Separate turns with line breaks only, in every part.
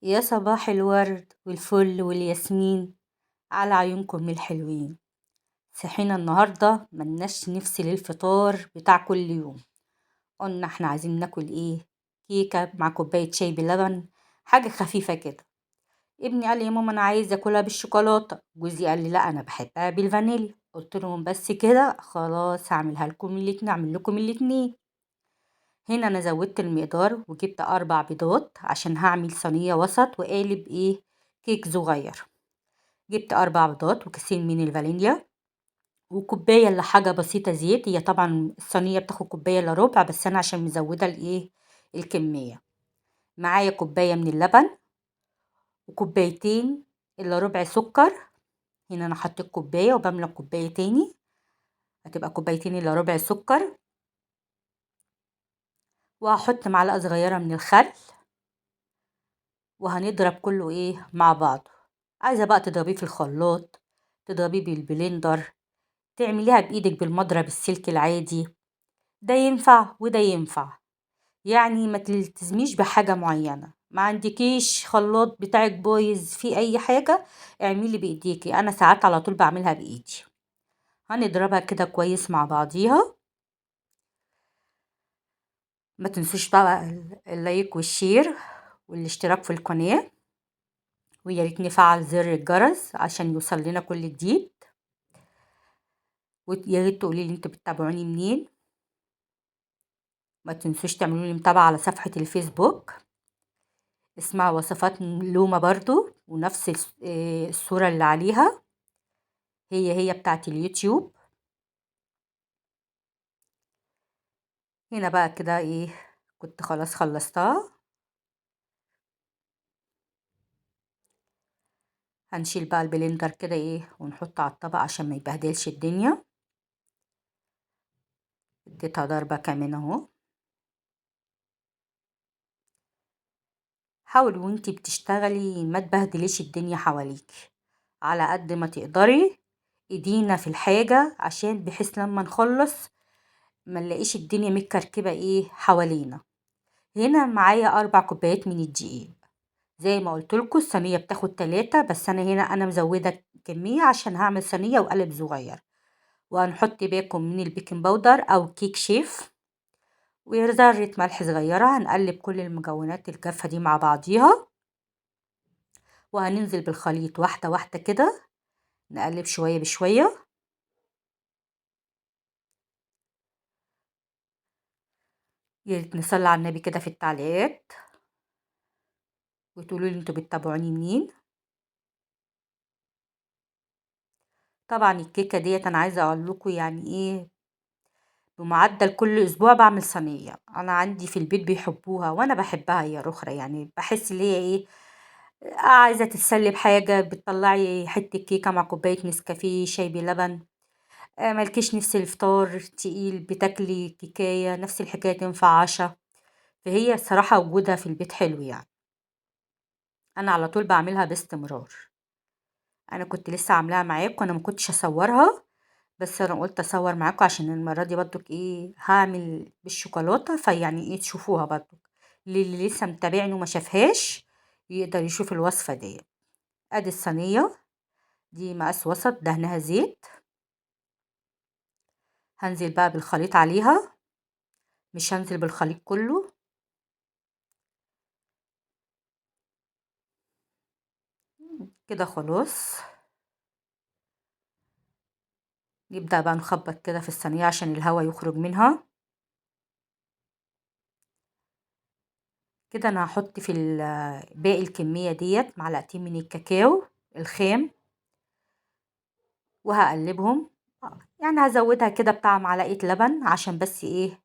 يا صباح الورد والفل والياسمين على عيونكم الحلوين. صحينا النهاردة ملناش نفس للفطار بتاع كل يوم. قلنا احنا عايزين ناكل ايه؟ كيكة مع كوباية شاي بلبن، حاجة خفيفة كده. ابني قال لي يا ماما انا عايز اكلها بالشوكولاتة، جوزي قال لي لا انا بحبها بالفانيليا. قلت لهم بس كده خلاص هعملها لكم الاتنين، اعمل لكم الاتنين. هنا انا زودت المقدار وجبت 4 بيضات عشان هعمل صينية وسط وقالب ايه، كيك صغير. جبت 4 بيضات وكيسين من الفانيليا وكوباية الا حاجة بسيطة زيت. هي طبعا الصينية بتاخد كوباية الا ربع، بس انا عشان مزودة الايه الكمية. معايا كوباية من اللبن وكوبايتين الا ربع سكر. هنا انا حطيت كوباية وبملى كوباية تاني، هتبقى كوبايتين الا ربع سكر. وهحط معلقة صغيرة من الخل وهنضرب كله ايه مع بعض. عايزة بقى تضربيه في الخلاط، تضربيه بالبلندر، تعمليها بإيدك بالمضرب السلك العادي، ده ينفع وده ينفع. يعني ما تلتزميش بحاجة معينة، ما عندكيش خلاط بتاعك بايظ في أي حاجة اعملي بإيديكي. أنا ساعات على طول بعملها بإيدي. هنضربها كده كويس مع بعضيها. ما تنسوش بقى اللايك والشير والاشتراك في القناة، ويا ريت نفعل زر الجرس عشان يوصل لنا كل جديد. ويا ريت تقولي لي انتوا بتتابعوني منين. ما تنسوش تعملوا لي متابعة على صفحة الفيسبوك، اسمعوا وصفات لومة برضو، ونفس الصورة اللي عليها هي بتاعت اليوتيوب. هنا بقى كده ايه، كنت خلاص خلصتها. هنشيل بقى البلندر كده ايه ونحطه على الطبق عشان ما يبهدلش الدنيا. اديتها ضربة كمان اهو. حاولي وانتي بتشتغلي ما تبهدليش الدنيا حواليك على قد ما تقدري. ايدينا في الحاجة عشان بحيث لما نخلص ما نلاقيش الدنيا متكركبة ايه حوالينا. هنا معايا 4 كوبايات من الدقيق. زي ما قلتلكوا الصينية بتاخد 3، بس انا هنا انا مزودة كمية عشان هعمل صينية وقالب صغير. وهنحط باكم من البيكنج باودر او كيك شيف وذرة ملح صغيرة. هنقلب كل المكونات الجافة دي مع بعضيها، وهننزل بالخليط واحدة واحدة كده، نقلب شوية بشوية. يا ريت نصلي على النبي كده في التعليقات وتقولوا لي انتوا بتتابعوني منين. طبعا الكيكة ديت انا عايزة اقول لكم يعني ايه، بمعدل كل اسبوع بعمل صينية. انا عندي في البيت بيحبوها وانا بحبها يا رخرة، يعني بحس اللي هي ايه، عايزة تتسلي بحاجة بتطلعي حتة كيكة مع كوباية نسكافيه شاي بلبن. مالكيش نفس الفطار تقيل بتاكلي كيكاية، نفس الحكاية تنفع عشا. فهي الصراحة وجودها في البيت حلو يعني. انا على طول بعملها باستمرار. انا كنت لسه عاملاها معاكم، انا ما كنتش اصورها، بس انا قلت اصور معاكم عشان المره دي برضك ايه هعمل بالشوكولاته، فيعني ايه تشوفوها برضك. اللي لسه متابعني وما شافهاش يقدر يشوف الوصفه دي. ادي الصينيه دي مقاس وسط دهنها زيت. هنزل بقى بالخليط عليها، مش هنزل بالخليط كله. كده خلاص. نبدأ بقى نخبط كده في الصينيه عشان الهواء يخرج منها. كده انا هحط في باقي الكميه ديت معلقتين من الكاكاو الخام وهقلبهم. يعني هزودها كده بتاع معلقه لبن عشان بس ايه،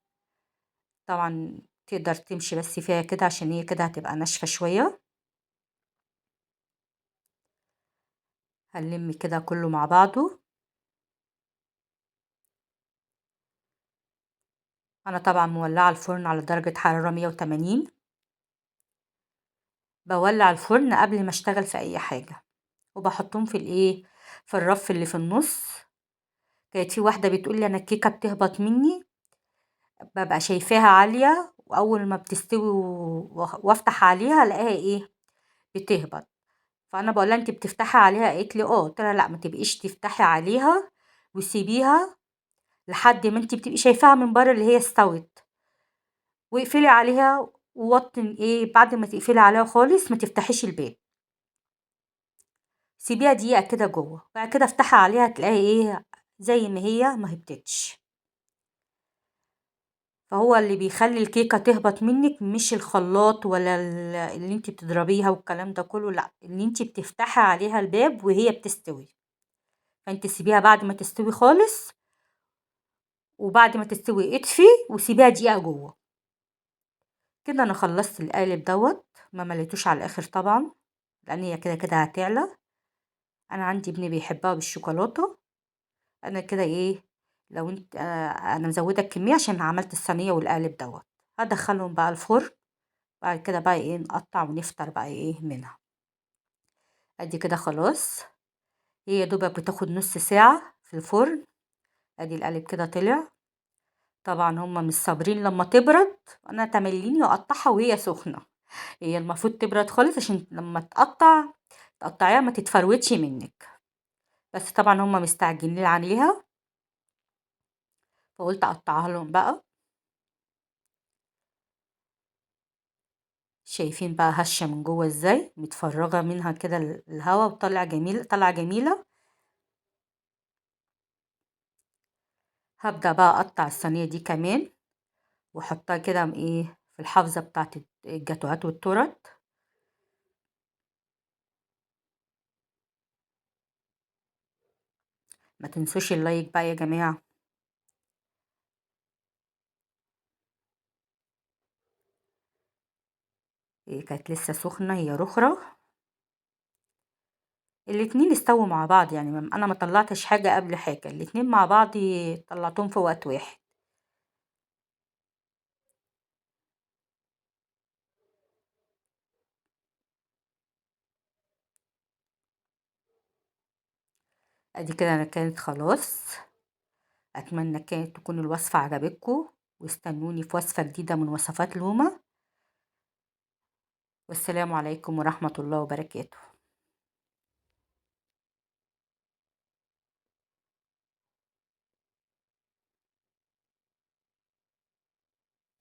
طبعا تقدر تمشي بس فيها كده عشان هي كده هتبقى ناشفه شويه. هنلم كده كله مع بعضه. انا طبعا مولعه الفرن على درجه حراره 180. بولع الفرن قبل ما اشتغل في اي حاجه، وبحطهم في الايه، في الرف اللي في النص. كانت في واحده بتقول لي انا الكيكه بتهبط مني، بابقى شايفاها عالية وأول ما بتستوي وافتح عليها الاقيها ايه بتهبط. فأنا باقول لها: "أنتِ بتفتحي عليها؟" قالت لي: "آه." قُلت لها: "لأ، ما تبقيش تفتحي عليها وسيبيها لحد ما أنتِ بتبقي شايفاها من برّه اللي هي استوت، واقفلي عليها ووطّي بعد ما تقفلي عليها خالص ما تفتحيش الباب، سيبيها دقيقة كده جوّه، بعد كده افتحي عليها هتلاقيها زي ما هي ما هبطتش." فهو اللي بيخلّي الكيكة تهبط منِّك مش الخلاط ولا اللي أنتِ بتضربيها والكلام ده كلّه، لأ، إن أنتِ بتفتحي عليها الباب وهي بتستوي، فأنتِ سيبيها بعد ما تستوي خالص، وبعد ما تستوي اطفي وسيبيها دقيقة جوّه. كده أنا خلّصت القالب دوّة، ما مليتوش على الآخر طبعًا، لإن هي كده هتعلى. أنا عندي ابني بيحبها بالشوكولاتة، أنا كده لو أنت أنا مزوّدة الكمية عشان عملت الصينية والقالب دوّة، هادخّلهم بقى الفرن، بعد كده بقى نقطّع ونفطر بقى منها. أدي كده خلاص، هي يا دوبك بتاخد نُص ساعة في الفرن، أدي القالب كده طلع. طبعًا هُم مش صابرين لمّا تبرد، أنا تملّيني وأقطّعها وهي سخنة، هي المفروض تبرد خالص عشان لمّا تقطّعيها ما تتفروتش منِّك، بس طبعًا هُم مستعجلين عليها، فقُلت أقطّعها لهم بقى. شايفين بقى هشة من جوّه إزاي، متفرّغة منها كده الهوا طالعة جميلة. هابدأ بقى أقطّع الصينية دي كمان وأحطها كده في الحافظة بتاعة الجاتوهات والتورت. ما تنسوش اللايك بقى يا جماعة. كانت لسه سخنة هي رخرة، الاتنين استووا مع بعض يعني أنا ما طلّعتش حاجة قبل حاجة، الاتنين مع بعض طلّعتهم في وقت واحد. أدي كده أنا كانت خلاص، أتمنى كانت تكون الوصفة عجبتكم، واستنوني في وصفة جديدة من وصفات لومة، والسلام عليكم ورحمة الله وبركاته.